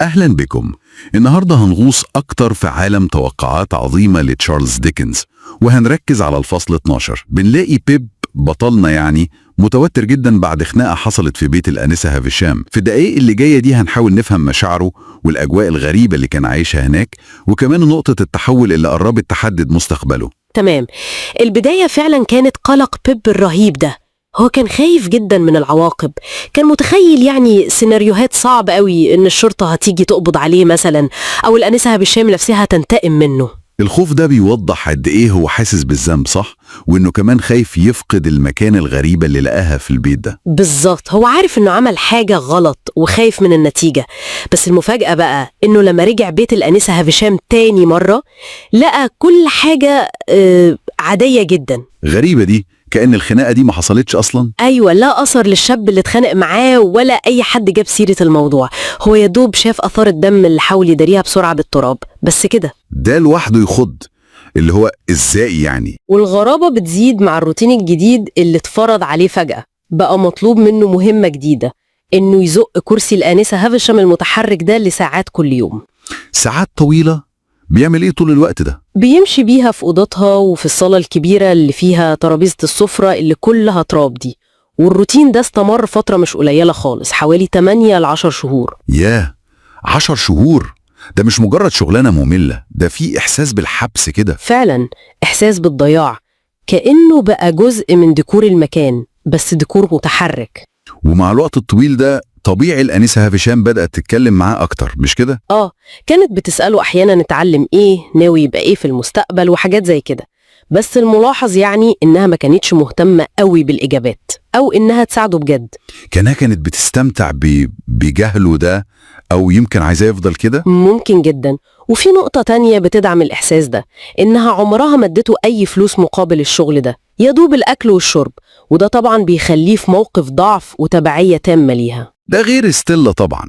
أهلا بكم. النهاردة هنغوص أكتر في عالم توقعات عظيمة لتشارلز ديكنز، وهنركز على الفصل 12. بنلاقي بيب بطلنا متوتر جدا بعد خناقة حصلت في بيت الآنسة هافشام. في الدقايق اللي جاية دي هنحاول نفهم مشاعره والأجواء الغريبة اللي كان عايشها هناك، وكمان نقطة التحول اللي قربت تحدد مستقبله. تمام. البداية فعلا كانت قلق بيب الرهيب ده. هو كان خايف جدا من العواقب، كان متخيل سيناريوهات صعبة قوي، ان الشرطة هتيجي تقبض عليه مثلا، او الآنسة هافشام نفسها تنتقم منه. الخوف ده بيوضح قد ايه هو حاسس بالذنب، صح؟ وانه كمان خايف يفقد المكان الغريبة اللي لقاها في البيت ده. بالظبط، هو عارف انه عمل حاجة غلط وخايف من النتيجة. بس المفاجأة بقى انه لما رجع بيت الآنسة هافشام تاني مرة لقى كل حاجة عادية جدا. غريبة دي، كأن الخناقة دي ما حصلتش أصلا. أيوة، لا أثر للشاب اللي اتخانق معاه ولا أي حد جاب سيرة الموضوع. هو يدوب شاف أثار الدم اللي حاول يداريها بسرعة بالتراب، بس كده. ده لوحده يخض، اللي هو إزاي والغرابة بتزيد مع الروتين الجديد اللي اتفرض عليه فجأة. بقى مطلوب منه مهمة جديدة، إنه يزق كرسي الآنسة هافشام المتحرك ده لساعات كل يوم. ساعات طويلة؟ بيعمل إيه طول الوقت ده؟ بيمشي بيها في أوضتها وفي الصالة الكبيرة اللي فيها ترابيزة السفرة اللي كلها تراب دي. والروتين ده استمر فترة مش قليلة خالص، حوالي 8 ل 10 شهور. ياه، 10 شهور! ده مش مجرد شغلانة مملة، ده في إحساس بالحبس كده. فعلا، إحساس بالضياع، كأنه بقى جزء من ديكور المكان، بس ديكور متحرك. ومع الوقت الطويل ده طبيعي الآنسة هافشام بدأت تتكلم معاه أكتر، مش كده؟ كانت بتسأله أحيانا نتعلم إيه، ناوي يبقى إيه في المستقبل وحاجات زي كده. بس الملاحظ إنها ما كانتش مهتمة قوي بالإجابات أو إنها تساعده بجد. كانت بتستمتع بجهله ده، أو يمكن عايزاه يفضل كده؟ ممكن جدا. وفي نقطة تانية بتدعم الإحساس ده، إنها عمرها ما ادته أي فلوس مقابل الشغل ده، يدوب الأكل والشرب، وده طبعا بيخليه في موقف ضعف وتبعية تامة ليها. ده غير ستيلا طبعا.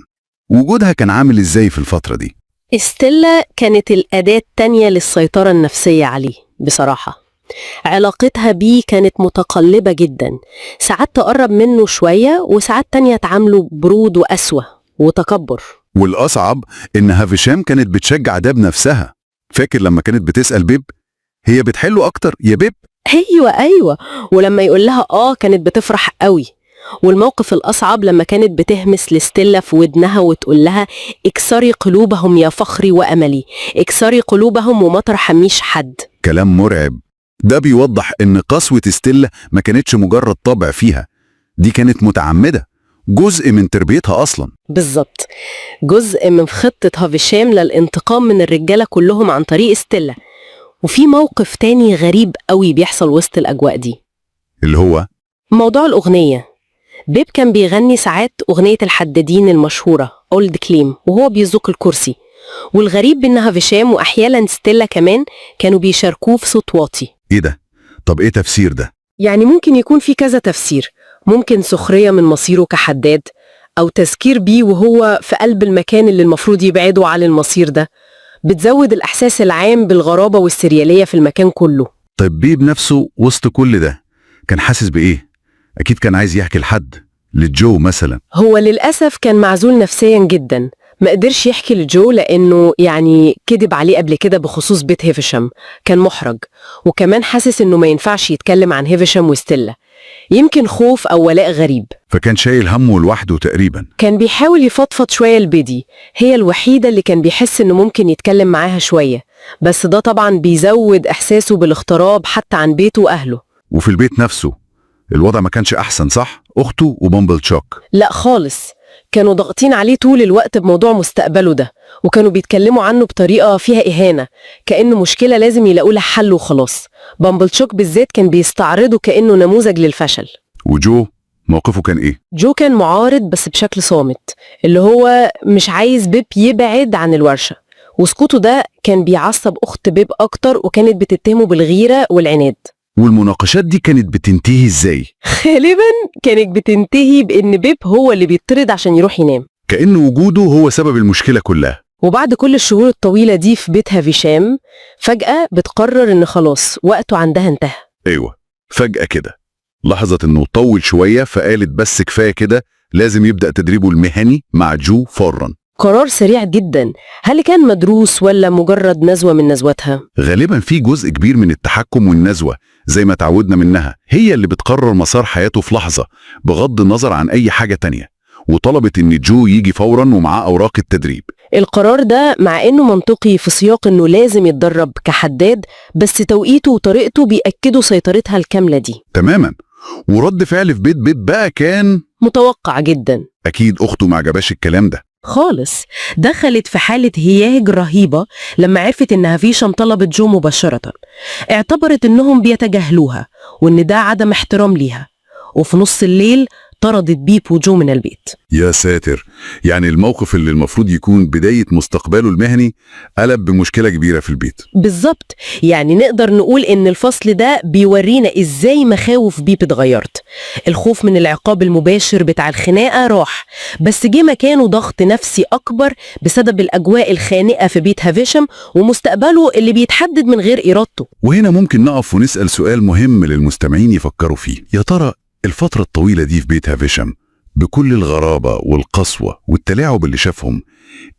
وجودها كان عامل إزاي في الفترة دي؟ ستيلا كانت الأداة التانية للسيطرة النفسية عليه بصراحة. علاقتها بيه كانت متقلبة جدا، ساعات تقرب منه شوية وساعات تانية تعامله برود وقسوة وتكبر. والأصعب إن هافشام كانت بتشجع ده بنفسها. فاكر لما كانت بتسأل بيب هي بتحله أكتر يا بيب؟ أيوة، ولما يقول لها كانت بتفرح قوي. والموقف الأصعب لما كانت بتهمس لستيلا في ودنها وتقول لها اكسري قلوبهم يا فخري وأملي، اكسري قلوبهم وما ترحميش حد. كلام مرعب. ده بيوضح إن قسوة ستيلا ما كانتش مجرد طبع فيها، دي كانت متعمدة، جزء من تربيتها أصلا. بالظبط، جزء من خطة هافشام للانتقام من الرجالة كلهم عن طريق ستيلا. وفي موقف تاني غريب قوي بيحصل وسط الأجواء دي، اللي هو موضوع الأغنية. بيب كان بيغني ساعات أغنية الحدادين المشهورة أولد كليم وهو بيزق الكرسي. والغريب إن هافشام وأحيانا ستيلا كمان كانوا بيشاركوه في صوت واطي. إيه ده؟ طب إيه تفسير ده؟ ممكن يكون في كذا تفسير. ممكن سخرية من مصيره كحداد، أو تذكير بيه وهو في قلب المكان اللي المفروض يبعدوا عن المصير ده. بتزود الإحساس العام بالغرابة والسريالية في المكان كله. طيب بيب نفسه وسط كل ده كان حاسس بإيه؟ أكيد كان عايز يحكي لحد، لجو مثلا. هو للأسف كان معزول نفسيا جدا، ما قدرش يحكي لجو لأنه كذب عليه قبل كده بخصوص بيت هافشام، كان محرج. وكمان حاسس إنه ما ينفعش يتكلم عن هافشام وستيلا، يمكن خوف أو ولاء غريب. فكان شايل همه لوحده تقريبا. كان بيحاول يفضفض شوية لبيدي، هي الوحيدة اللي كان بيحس إنه ممكن يتكلم معاها شوية، بس ده طبعا بيزود إحساسه بالاغتراب حتى عن بيته وأهله. وفي البيت نفسه الوضع ما كانش أحسن، صح؟ أخته وبامبل تشوك لا خالص، كانوا ضاغطين عليه طول الوقت بموضوع مستقبله ده، وكانوا بيتكلموا عنه بطريقة فيها إهانة، كأنه مشكلة لازم يلاقوا لها حل وخلاص. بامبل تشوك بالذات كان بيستعرضه كأنه نموذج للفشل. وجو موقفه كان إيه؟ جو كان معارض بس بشكل صامت، اللي هو مش عايز بيب يبعد عن الورشة، وسكوته ده كان بيعصب أخت بيب أكتر، وكانت بتتهمه بالغيرة والعناد. والمناقشات دي كانت بتنتهي إزاي؟ غالبا كانت بتنتهي بإن بيب هو اللي بيطرد عشان يروح ينام، كأن وجوده هو سبب المشكلة كلها. وبعد كل الشهور الطويلة دي في بيت هافشام فجأة بتقرر إن خلاص وقته عندها انتهى. أيوة، فجأة كده لاحظت إنه طول شوية، فقالت بس كفاية كده، لازم يبدأ تدريبه المهني مع جو فوراً. قرار سريع جدا. هل كان مدروس ولا مجرد نزوة من نزوتها؟ غالبا في جزء كبير من التحكم والنزوة زي ما تعودنا منها، هي اللي بتقرر مسار حياته في لحظة بغض النظر عن أي حاجة تانية، وطلبت إن جو يجي فورا ومعاه أوراق التدريب. القرار ده مع إنه منطقي في سياق إنه لازم يتدرب كحداد، بس توقيته وطريقته بيأكدوا سيطرتها الكاملة دي. تماما. ورد فعل في بيت بقى كان متوقع جدا. أكيد أخته ما عجباش الكلام ده خالص. دخلت في حالة هياج رهيبة لما عرفت إنها فيشم طلبت جو مباشرة. اعتبرت إنهم بيتجاهلوها وإن ده عدم احترام ليها، وفي نص الليل طردت بيب وجو من البيت. يا ساتر، يعني الموقف اللي المفروض يكون بداية مستقبله المهني قلب بمشكلة كبيرة في البيت. بالظبط. يعني نقدر نقول إن الفصل ده بيورينا إزاي مخاوف بيب اتغيرت. الخوف من العقاب المباشر بتاع الخناقة راح، بس جه مكانه ضغط نفسي أكبر بسبب الأجواء الخانقة في بيت هافيشم ومستقبله اللي بيتحدد من غير إرادته. وهنا ممكن نقف ونسأل سؤال مهم للمستمعين يفكروا فيه. يا ترى الفترة الطويلة دي في بيت هافيشم بكل الغرابة والقسوة والتلاعب اللي شافهم،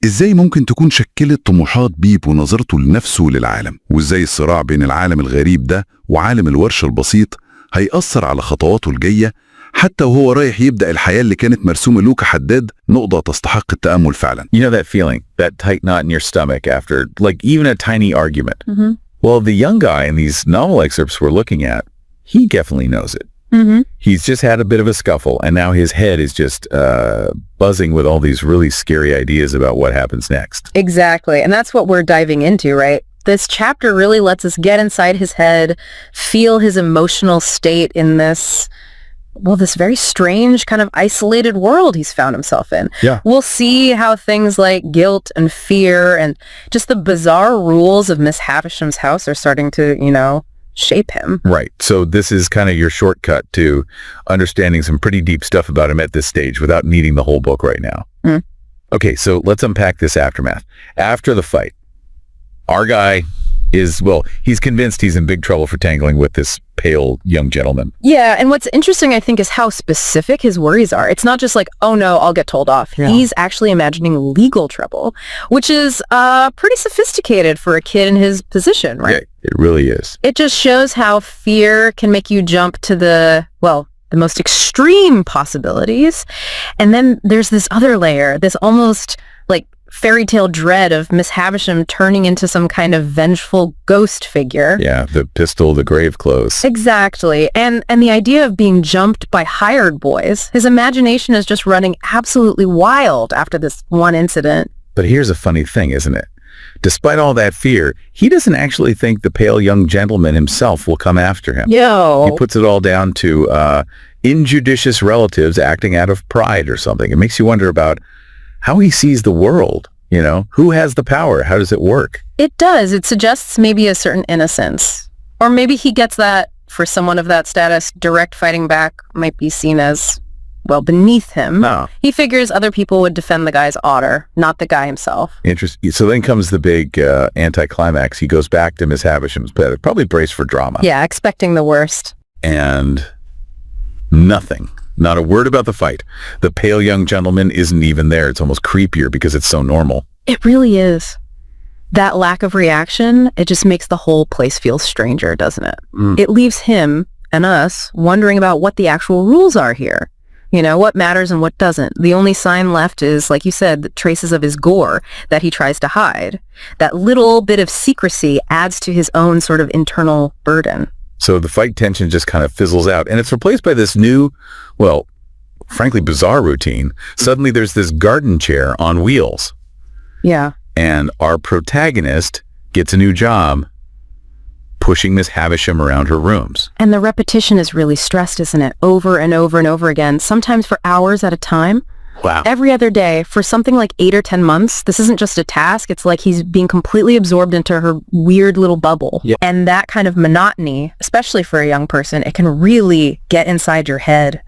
إزاي ممكن تكون شكلت طموحات بيب ونظرته لنفسه وللعالم؟ وإزاي الصراع بين العالم الغريب ده وعالم الورشة البسيط هيأثر على خطواته الجاية حتى وهو رايح يبدأ الحياة اللي كانت مرسومة له كحداد؟ نقطة تستحق التأمل فعلا. You know that feeling, that tight knot in your stomach after, like, even a tiny argument? Mm-hmm. Well, the young guy in these novel excerpts we're looking at, he definitely knows it. Mm-hmm. He's just had a bit of a scuffle, and now his head is just buzzing with all these really scary ideas about what happens next. Exactly, and that's what we're diving into, right? This chapter really lets us get inside his head, feel his emotional state in this, well, this very strange kind of isolated world he's found himself in. Yeah. We'll see how things like guilt and fear and just the bizarre rules of Miss Havisham's house are starting to, shape him. Right. So this is kind of your shortcut to understanding some pretty deep stuff about him at this stage without needing the whole book right now. Mm. Okay, so let's unpack this aftermath. After the fight, our guy is, well, he's convinced he's in big trouble for tangling with this pale young gentleman. Yeah, and what's interesting, I think, is how specific his worries are. It's not just like, oh no, I'll get told off. Yeah. He's actually imagining legal trouble, which is pretty sophisticated for a kid in his position, right? Yeah, it really is. It just shows how fear can make you jump to the most extreme possibilities. And then there's this other layer, this almost like fairy tale dread of Miss Havisham turning into some kind of vengeful ghost figure. Yeah, the pistol, the grave clothes. Exactly. And the idea of being jumped by hired boys, his imagination is just running absolutely wild after this one incident. But here's a funny thing, isn't it? Despite all that fear, he doesn't actually think the pale young gentleman himself will come after him. He puts it all down to injudicious relatives acting out of pride or something. It makes you wonder about how he sees the world, who has the power? How does it work? It does. It suggests maybe a certain innocence. Or maybe he gets that for someone of that status, direct fighting back might be seen as, well, beneath him. No. He figures other people would defend the guy's honor, not the guy himself. Interesting. So then comes the big anticlimax. He goes back to Miss Havisham's bed, probably braced for drama. Yeah, expecting the worst. And nothing. Not a word about the fight. The pale young gentleman isn't even there. It's almost creepier because it's so normal. It really is. That lack of reaction, it just makes the whole place feel stranger, doesn't it? Mm. It leaves him and us wondering about what the actual rules are here. What matters and what doesn't. The only sign left is, like you said, the traces of his gore that he tries to hide. That little bit of secrecy adds to his own sort of internal burden. So the fight tension just kind of fizzles out, and it's replaced by this new, well, frankly, bizarre routine. Suddenly there's this garden chair on wheels. Yeah. And our protagonist gets a new job pushing Miss Havisham around her rooms. And the repetition is really stressed, isn't it? Over and over and over again, sometimes for hours at a time. Wow. Every other day for something like 8 or 10 months. This isn't just a task. It's like he's being completely absorbed into her weird little bubble. Yeah. And that kind of monotony, especially for a young person, it can really get inside your head,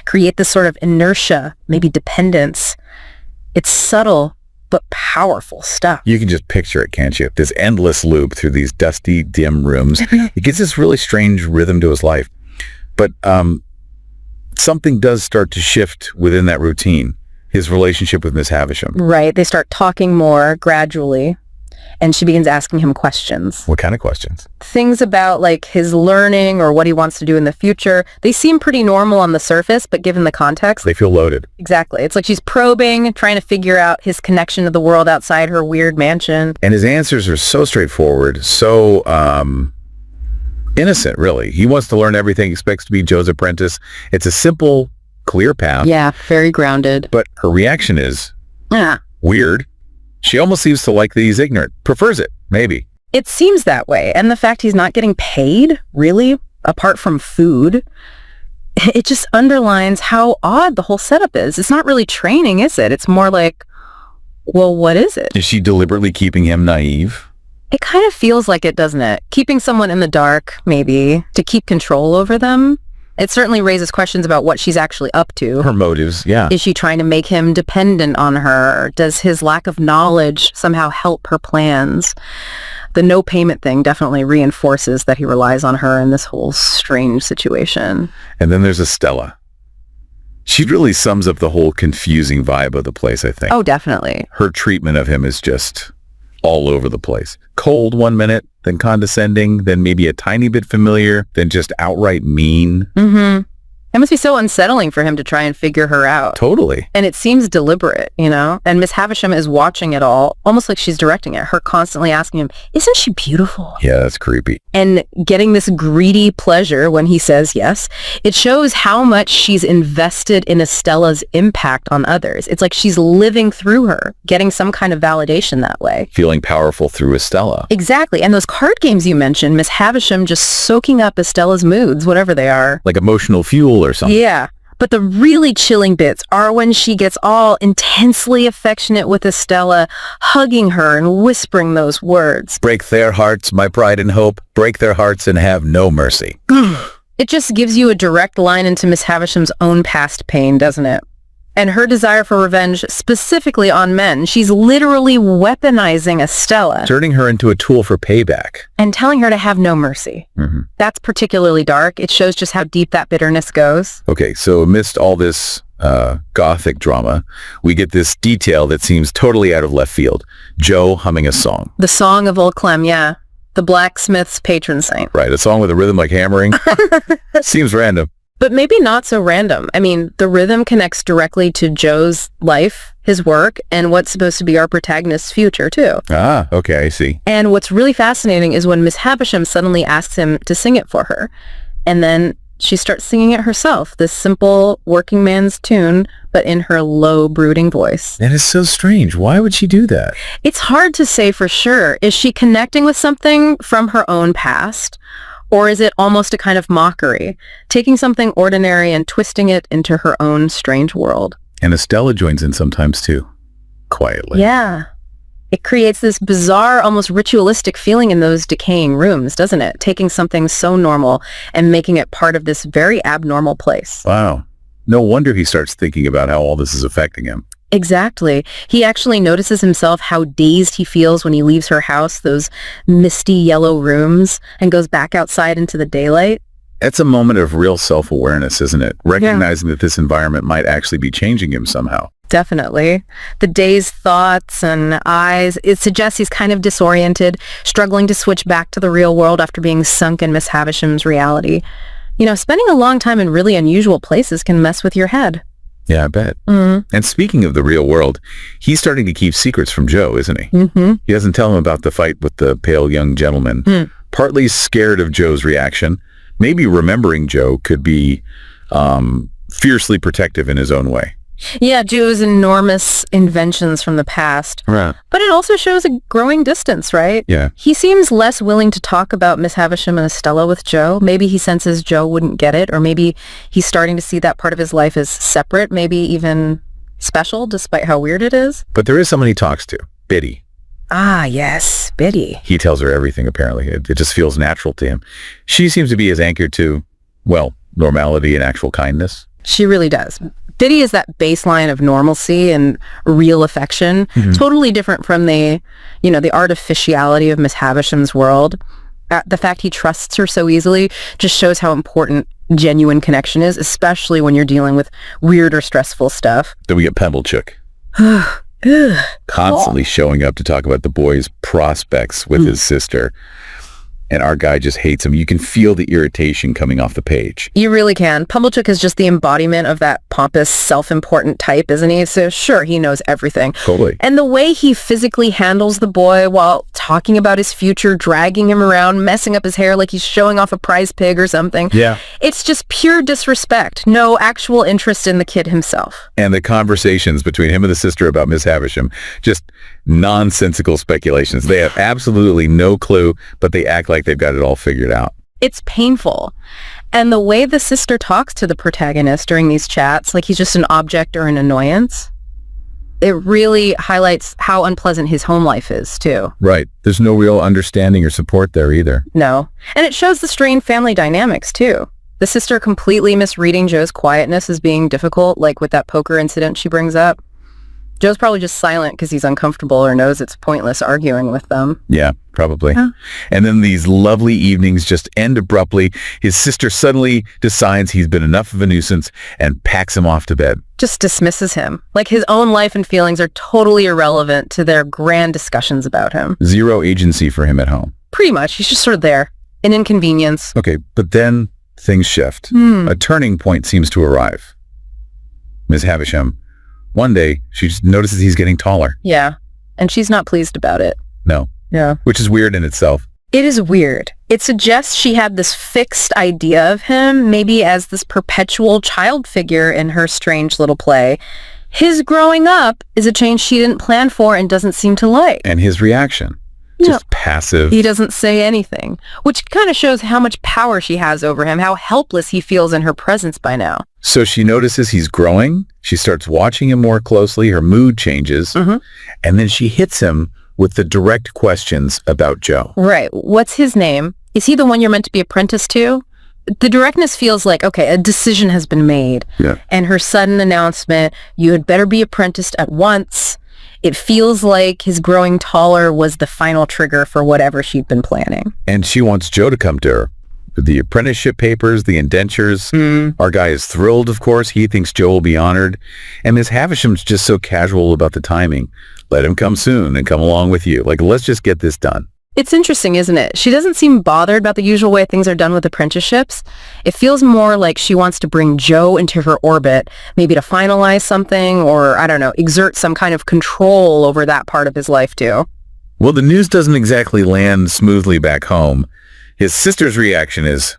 create this sort of inertia, maybe dependence. It's subtle, but powerful stuff. You can just picture it, can't you? This endless loop through these dusty, dim rooms. It gives this really strange rhythm to his life. But something does start to shift within that routine his relationship with Miss Havisham. Right. They start talking more gradually, and she begins asking him questions. What kind of questions? Things about like his learning or what he wants to do in the future. They seem pretty normal on the surface, but given the context, They feel loaded. exactly. It's like she's probing, trying to figure out his connection to the world outside her weird mansion. And his answers are so straightforward, so innocent, really. He wants to learn everything, expects to be Joe's apprentice. It's a simple, clear path. Yeah, very grounded. But her reaction is Yeah. weird. She almost seems to like that he's ignorant. Prefers it, maybe. It seems that way. And the fact he's not getting paid, really, apart from food, it just underlines how odd the whole setup is. It's not really training, is it? It's more like, well, what is it? Is she deliberately keeping him naive? It kind of feels like it, doesn't it? Keeping someone in the dark, maybe, to keep control over them. It certainly raises questions about what she's actually up to. Her motives, yeah. Is she trying to make him dependent on her? Does his lack of knowledge somehow help her plans? The no payment thing definitely reinforces that he relies on her in this whole strange situation. And then there's Estella. She really sums up the whole confusing vibe of the place, I think. Oh, definitely. Her treatment of him is just all over the place. Cold one minute, then condescending, then maybe a tiny bit familiar, then just outright mean. Mm-hmm. It must be so unsettling for him to try and figure her out. Totally. And it seems deliberate, you know? And Miss Havisham is watching it all, almost like she's directing it. Her constantly asking him, isn't she beautiful? Yeah, that's creepy. And getting this greedy pleasure when he says yes. It shows how much she's invested in Estella's impact on others. It's like she's living through her, getting some kind of validation that way. Feeling powerful through Estella. Exactly. And those card games you mentioned, Miss Havisham just soaking up Estella's moods, whatever they are. Like emotional fuel or something. Yeah. But the really chilling bits are when she gets all intensely affectionate with Estella, hugging her and whispering those words. Break their hearts, my pride and hope. Break their hearts and have no mercy. It just gives you a direct line into Miss Havisham's own past pain, doesn't it? And her desire for revenge specifically on men. She's literally weaponizing Estella Turning her into a tool for payback. and telling her to have no mercy. Mm-hmm. That's particularly dark. It shows just how deep that bitterness goes. Okay, so amidst all this gothic drama, we get this detail that seems totally out of left field. Joe humming a song. The Song of Old Clem, yeah. The blacksmith's patron saint. Right, a song with a rhythm like hammering. Seems random. But maybe not so random. I mean, the rhythm connects directly to Joe's life, his work, and what's supposed to be our protagonist's future, too. Ah, okay, I see. And what's really fascinating is when Miss Havisham suddenly asks him to sing it for her. And then she starts singing it herself, this simple working man's tune, but in her low, brooding voice. That is so strange. Why would she do that? It's hard to say for sure. Is she connecting with something from her own past? Or is it almost a kind of mockery, taking something ordinary and twisting it into her own strange world? And Estella joins in sometimes too. Quietly. Yeah. It creates this bizarre, almost ritualistic feeling in those decaying rooms, doesn't it? Taking something so normal and making it part of this very abnormal place. Wow. No wonder he starts thinking about how all this is affecting him. Exactly. He actually notices himself how dazed he feels when he leaves her house, those misty yellow rooms, and goes back outside into the daylight. That's a moment of real self-awareness, isn't it? Recognizing that this environment might actually be changing him somehow. Definitely. The dazed thoughts and eyes, it suggests he's kind of disoriented, struggling to switch back to the real world after being sunk in Miss Havisham's reality. You know, spending a long time in really unusual places can mess with your head. Yeah, I bet. Mm-hmm. And speaking of the real world, he's starting to keep secrets from Joe, isn't he? Mm-hmm. He doesn't tell him about the fight with the pale young gentleman. Partly scared of Joe's reaction. Maybe remembering Joe could be fiercely protective in his own way. Yeah, Joe's enormous inventions from the past. Right. But it also shows a growing distance, right? Yeah. He seems less willing to talk about Miss Havisham and Estella with Joe. Maybe he senses Joe wouldn't get it, or maybe he's starting to see that part of his life as separate, maybe even special, despite how weird it is. But there is someone he talks to, Biddy. Ah, yes, Biddy. He tells her everything, apparently. It just feels natural to him. She seems to be as anchored to, well, normality and actual kindness. She really does. Biddy is that baseline of normalcy and real affection, totally different from the artificiality of Miss Havisham's world. The fact he trusts her so easily just shows how important genuine connection is, especially when you're dealing with weird or stressful stuff. Then we get Pemblechuk. Constantly showing up to talk about the boy's prospects with his sister. And our guy just hates him. You can feel the irritation coming off the page. You really can. Pemblechuk is just the embodiment of that pompous, self-important type, isn't he? So sure, he knows everything. Totally. And the way he physically handles the boy while talking about his future, dragging him around, messing up his hair like he's showing off a prize pig or something. Yeah. It's just pure disrespect. No actual interest in the kid himself. And the conversations between him and the sister about Miss Havisham, just nonsensical speculations. They have absolutely no clue, but they act like they've got it all figured out. It's painful. And the way the sister talks to the protagonist during these chats, like he's just an object or an annoyance, it really highlights how unpleasant his home life is, too. Right. There's no real understanding or support there either. No. And it shows the strained family dynamics, too. The sister completely misreading Joe's quietness as being difficult, like with that poker incident she brings up. Joe's probably just silent because he's uncomfortable or knows it's pointless arguing with them. Yeah, probably. Huh. And then these lovely evenings just end abruptly. His sister suddenly decides he's been enough of a nuisance and packs him off to bed. Just dismisses him. Like his own life and feelings are totally irrelevant to their grand discussions about him. Zero agency for him at home. Pretty much. He's just sort of there. An inconvenience. Okay, but then things shift. A turning point seems to arrive. Miss Havisham, one day, she just notices he's getting taller. Yeah. And she's not pleased about it. No. Yeah. Which is weird in itself. It is weird. It suggests she had this fixed idea of him, maybe as this perpetual child figure in her strange little play. His growing up is a change she didn't plan for and doesn't seem to like. And his reaction? Just passive. He doesn't say anything, which kind of shows how much power she has over him, how helpless he feels in her presence by now. So she notices he's growing. She starts watching him more closely. Her mood changes. And then she hits him with the direct questions about Joe. Right. What's his name? Is he the one you're meant to be apprenticed to? The directness feels like, okay, a decision has been made. Yeah. And her sudden announcement, you had better be apprenticed at once. It feels like his growing taller was the final trigger for whatever she'd been planning. And she wants Joe to come to her. The apprenticeship papers, the indentures. Our guy is thrilled, of course. He thinks Joe will be honored. And Miss Havisham's just so casual about the timing. Let him come soon and come along with you. Like, let's just get this done. It's interesting, isn't it? She doesn't seem bothered about the usual way things are done with apprenticeships. It feels more like she wants to bring Joe into her orbit, maybe to finalize something or, I don't know, exert some kind of control over that part of his life too. Well, the news doesn't exactly land smoothly back home. His sister's reaction is,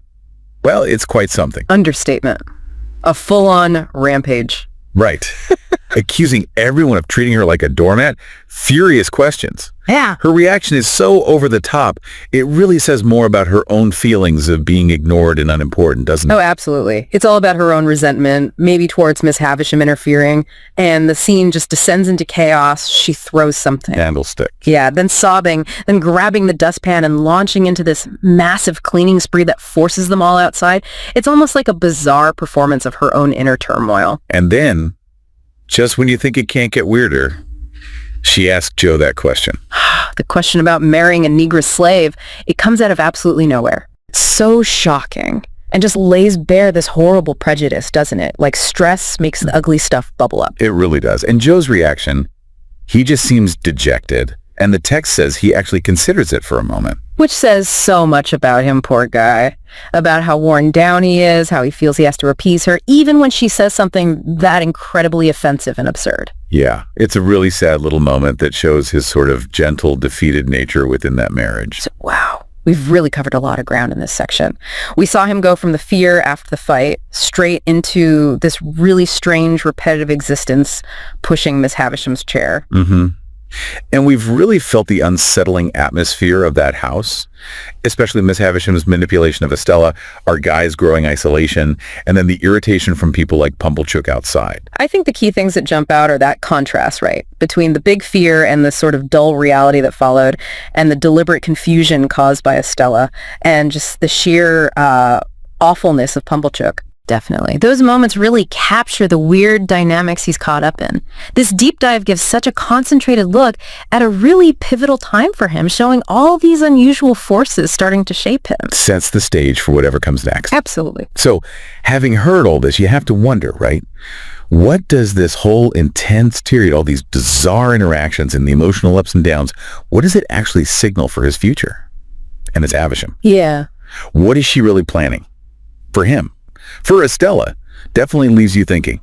well, it's quite something. Understatement. A full-on rampage. Right. Accusing everyone of treating her like a doormat. Furious questions. Yeah. Her reaction is so over the top, it really says more about her own feelings of being ignored and unimportant, doesn't it? Oh, absolutely. It's all about her own resentment, maybe towards Miss Havisham interfering, and the scene just descends into chaos. She throws something. Candlestick. Yeah, then sobbing, then grabbing the dustpan and launching into this massive cleaning spree that forces them all outside. It's almost like a bizarre performance of her own inner turmoil. And then, just when you think it can't get weirder, she asked Joe that question. The question about marrying a negress slave, it comes out of absolutely nowhere. So shocking. And just lays bare this horrible prejudice, doesn't it? Like stress makes the ugly stuff bubble up. It really does. And Joe's reaction, he just seems dejected. And the text says he actually considers it for a moment. Which says so much about him, poor guy. About how worn down he is, how he feels he has to appease her, even when she says something that incredibly offensive and absurd. Yeah, it's a really sad little moment that shows his sort of gentle, defeated nature within that marriage. So, wow. We've really covered a lot of ground in this section. We saw him go from the fear after the fight straight into this really strange, repetitive existence pushing Miss Havisham's chair. And we've really felt the unsettling atmosphere of that house, especially Miss Havisham's manipulation of Estella, our guy's growing isolation, and then the irritation from people like Pemblechuk outside. I think the key things that jump out are that contrast, right, between the big fear and the sort of dull reality that followed, and the deliberate confusion caused by Estella, and just the sheer awfulness of Pemblechuk. Definitely. Those moments really capture the weird dynamics he's caught up in. This deep dive gives such a concentrated look at a really pivotal time for him, showing all these unusual forces starting to shape him. Sets the stage for whatever comes next. Absolutely. So, having heard all this, you have to wonder, right? What does this whole intense period, all these bizarre interactions and the emotional ups and downs, what does it actually signal for his future? And it's Avisham. Yeah. What is she really planning? For him. For Estella, definitely leaves you thinking.